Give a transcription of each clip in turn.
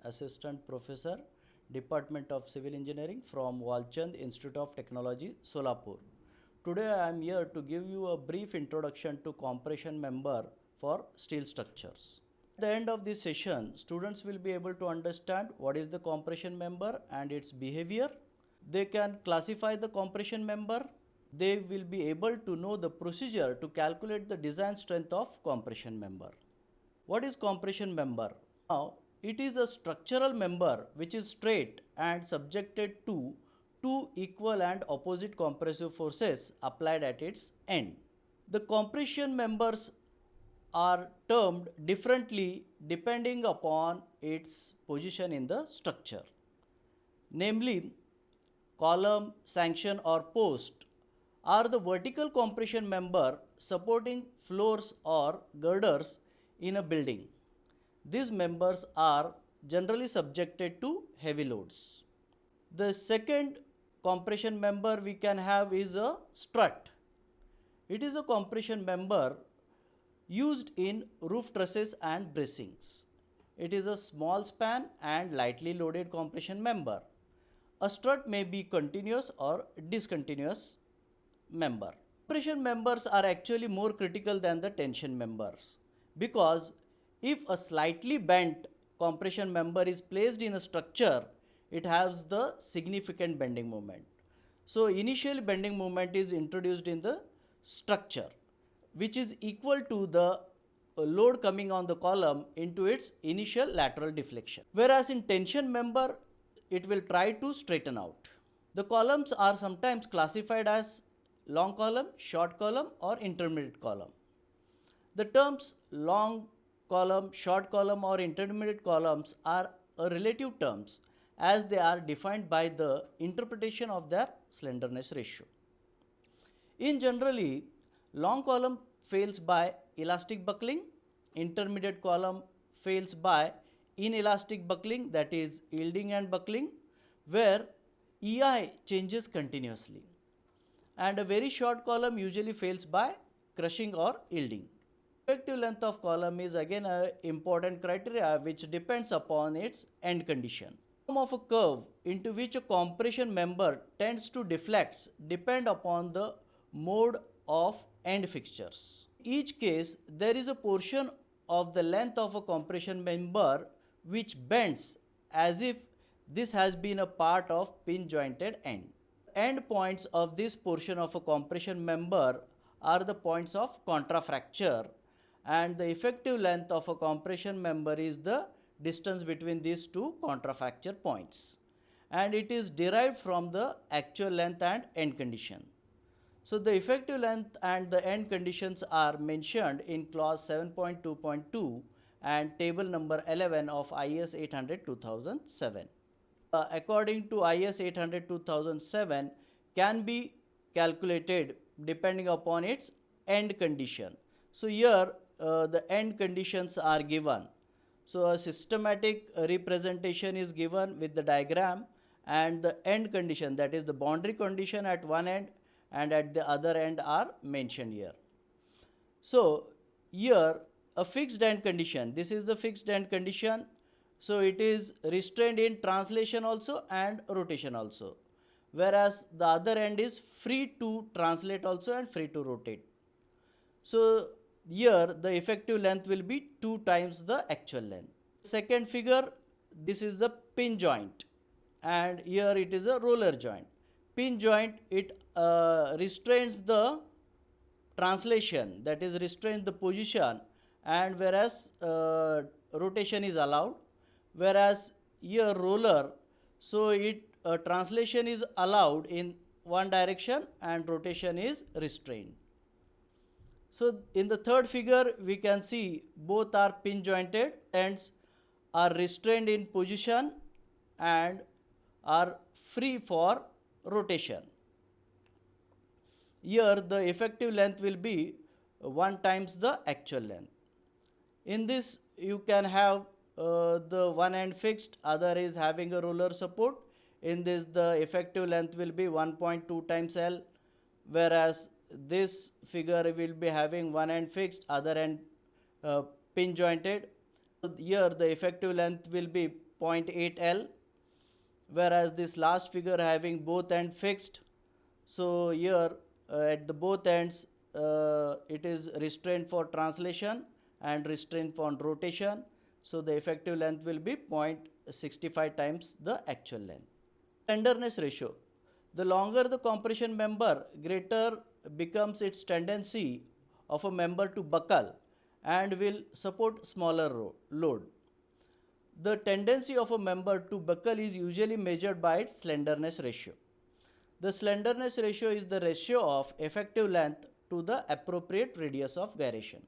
Assistant Professor, Department of Civil Engineering from Walchand Institute of Technology, Solapur. Today I am here to give you a brief introduction to compression member for steel structures. At the end of this session, students will be able to understand what is the compression member and its behavior. They can classify the compression member. They will be able to know the procedure to calculate the design strength of compression member. What is compression member? Now, it is a structural member which is straight and subjected to two equal and opposite compressive forces applied at its end. The compression members are termed differently depending upon its position in the structure. Namely, column, sanction or post are the vertical compression member supporting floors or girders in a building. These members are generally subjected to heavy loads. The second compression member we can have is a strut. It is a compression member used in roof trusses and bracings. It is a small span and lightly loaded compression member. A strut may be continuous or discontinuous member. Compression members are actually more critical than the tension members, because if a slightly bent compression member is placed in a structure, it has the significant bending moment. So initial bending moment is introduced in the structure, which is equal to the load coming on the column into its initial lateral deflection. Whereas in tension member, it will try to straighten out. The columns are sometimes classified as long column, short column or intermediate column. The terms long column, short column or intermediate columns are relative terms as they are defined by the interpretation of their slenderness ratio. In generally, long column fails by elastic buckling, intermediate column fails by inelastic buckling, that is yielding and buckling, where EI changes continuously, and a very short column usually fails by crushing or yielding. Effective length of column is again an important criteria which depends upon its end condition. The form of a curve into which a compression member tends to deflect depend upon the mode of end fixtures. In each case, there is a portion of the length of a compression member which bends as if this has been a part of pin jointed end. End points of this portion of a compression member are the points of contrafracture, and the effective length of a compression member is the distance between these two contrafracture points, and it is derived from the actual length and end condition. So the effective length and the end conditions are mentioned in clause 7.2.2 and table number 11 of IS 800-2007. According to IS 800-2007, can be calculated depending upon its end condition. So here the end conditions are given. So a systematic representation is given with the diagram, and the end condition, that is the boundary condition at one end and at the other end, are mentioned here. So here a fixed end condition, this is the fixed end condition. So it is restrained in translation also and rotation also, whereas the other end is free to translate also and free to rotate. So here the effective length will be 2 times the actual length. Second figure, this is the pin joint, and here it is a roller joint. Pin joint, it restrains the translation, that is restrains the position, and whereas rotation is allowed. Whereas here roller, so it translation is allowed in one direction and rotation is restrained. So in the third figure we can see both are pin jointed, ends are restrained in position and are free for rotation. Here the effective length will be 1 times the actual length. In this you can have the one end fixed, other is having a roller support. In this the effective length will be 1.2 times L, whereas this figure will be having one end fixed, other end pin jointed. Here the effective length will be 0.8 L, whereas this last figure having both ends fixed. So here at the both ends it is restraint for translation and restraint for rotation. So the effective length will be 0.65 times the actual length. Tenderness ratio. The longer the compression member, greater becomes its tendency of a member to buckle and will support smaller load. The tendency of a member to buckle is usually measured by its slenderness ratio. The slenderness ratio is the ratio of effective length to the appropriate radius of gyration.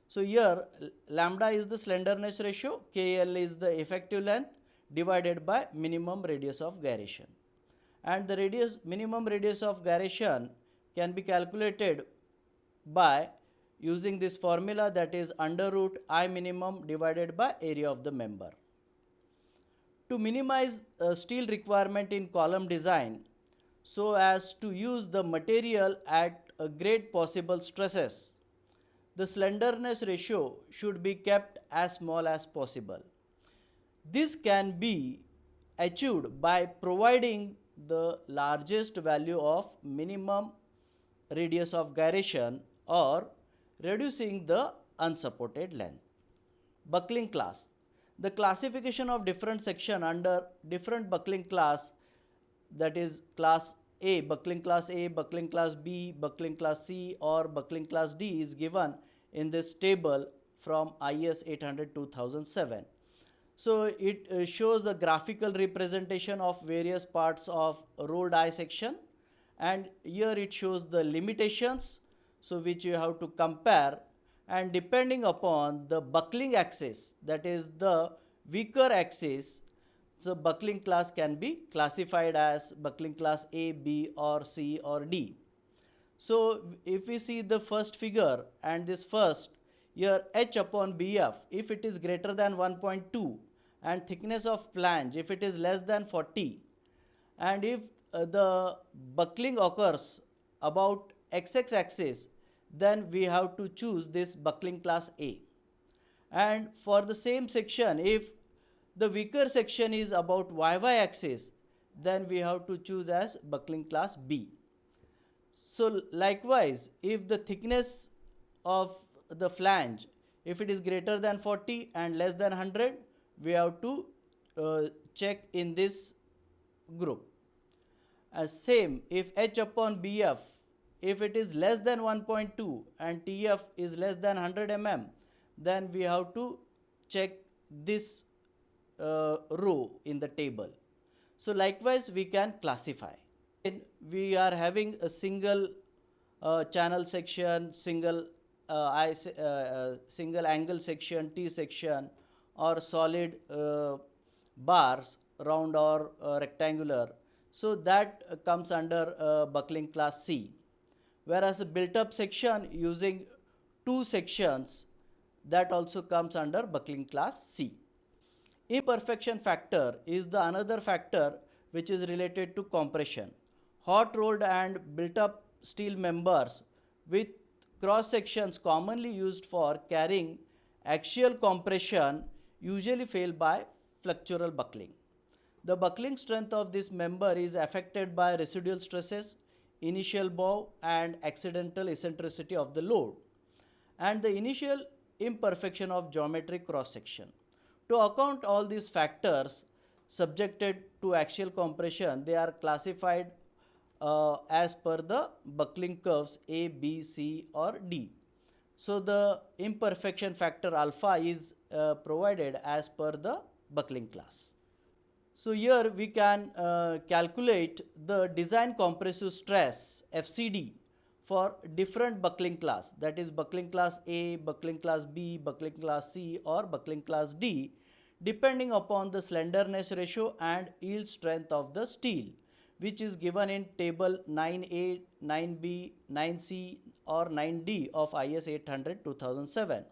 So here lambda is the slenderness ratio, KL is the effective length divided by minimum radius of gyration. And the minimum radius of gyration can be calculated by using this formula, that is under root I minimum divided by area of the member. To minimize steel requirement in column design so as to use the material at a great possible stresses, the slenderness ratio should be kept as small as possible. This can be achieved by providing the largest value of minimum radius of gyration or reducing the unsupported length. Buckling class. The classification of different section under different buckling class, that is class A, buckling class A, buckling class B, buckling class C or buckling class D, is given in this table from IS 800-2007. So it shows the graphical representation of various parts of rolled eye section, and here it shows the limitations, so which you have to compare, and depending upon the buckling axis, that is the weaker axis, so buckling class can be classified as buckling class A, B or C or D. So if we see the first figure and this first, here H upon BF, if it is greater than 1.2, and thickness of flange if it is less than 40, and if the buckling occurs about XX axis, then we have to choose this buckling class A. And for the same section, if the weaker section is about YY axis, then we have to choose as buckling class B. So likewise, if the thickness of the flange, if it is greater than 40 and less than 100, we have to check in this group. Same, if H upon BF, if it is less than 1.2 and TF is less than 100 mm, then we have to check this row in the table. So likewise we can classify. We are having a single channel section, single single angle section, T section, or solid bars, round or rectangular. So that comes under buckling class C. Whereas a built up section using two sections, that also comes under buckling class C. Imperfection factor is the another factor which is related to compression. Hot rolled and built up steel members with cross sections commonly used for carrying axial compression usually fail by flexural buckling. The buckling strength of this member is affected by residual stresses, initial bow and accidental eccentricity of the load, and the initial imperfection of geometric cross section. To account all these factors subjected to axial compression, they are classified as per the buckling curves A, B, C or D. So the imperfection factor alpha is provided as per the buckling class. So here we can calculate the design compressive stress FCD for different buckling class, that is buckling class A, buckling class B, buckling class C or buckling class D, depending upon the slenderness ratio and yield strength of the steel, which is given in table 9A, 9B, 9C or 9D of IS 800-2007.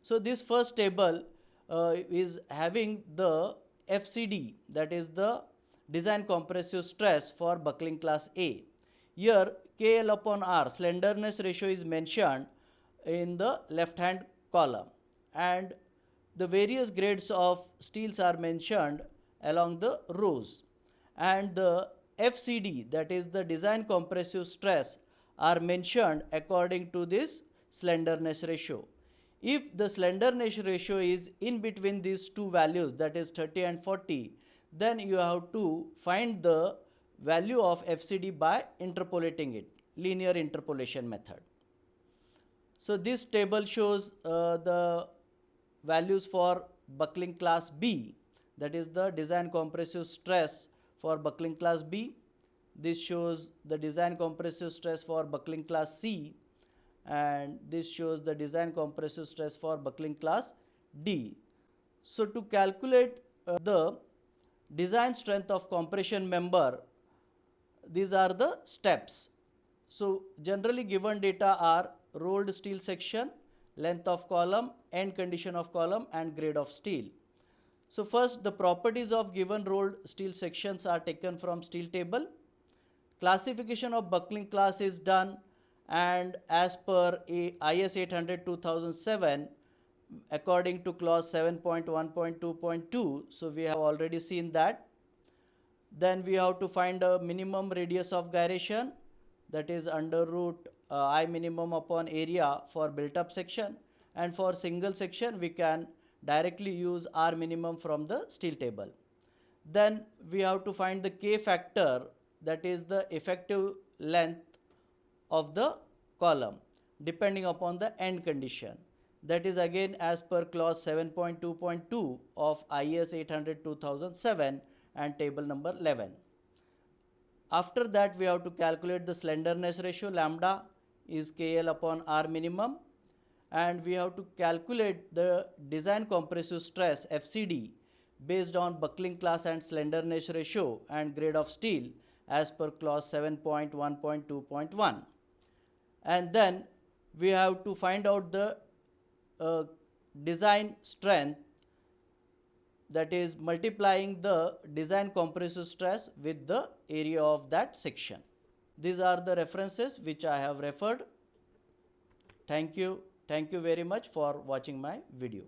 So this first table is having the FCD, that is the design compressive stress for buckling class A. Here KL upon R, slenderness ratio, is mentioned in the left hand column, and the various grades of steels are mentioned along the rows, and the FCD, that is the design compressive stress, are mentioned according to this slenderness ratio. If the slenderness ratio is in between these two values, that is 30 and 40, then you have to find the value of FCD by interpolating it, linear interpolation method. So this table shows the values for buckling class B, that is the design compressive stress for buckling class B. This shows the design compressive stress for buckling class C, and this shows the design compressive stress for buckling class D. So to calculate the design strength of compression member, these are the steps. So generally given data are rolled steel section, length of column, end condition of column, and grade of steel. So first, the properties of given rolled steel sections are taken from steel table. Classification of buckling class is done, and as per IS 800-2007, according to clause 7.1.2.2, so we have already seen that. Then we have to find a minimum radius of gyration, that is under root I minimum upon area for built up section, and for single section we can directly use R minimum from the steel table. Then we have to find the K factor, that is the effective length of the column depending upon the end condition. That is again as per clause 7.2.2 of IS 800-2007 and table number 11. After that we have to calculate the slenderness ratio, lambda is KL upon R minimum, and we have to calculate the design compressive stress FCD based on buckling class and slenderness ratio and grade of steel as per clause 7.1.2.1. And then we have to find out the design strength, that is multiplying the design compressive stress with the area of that section. These are the references which I have referred. Thank you very much for watching my video.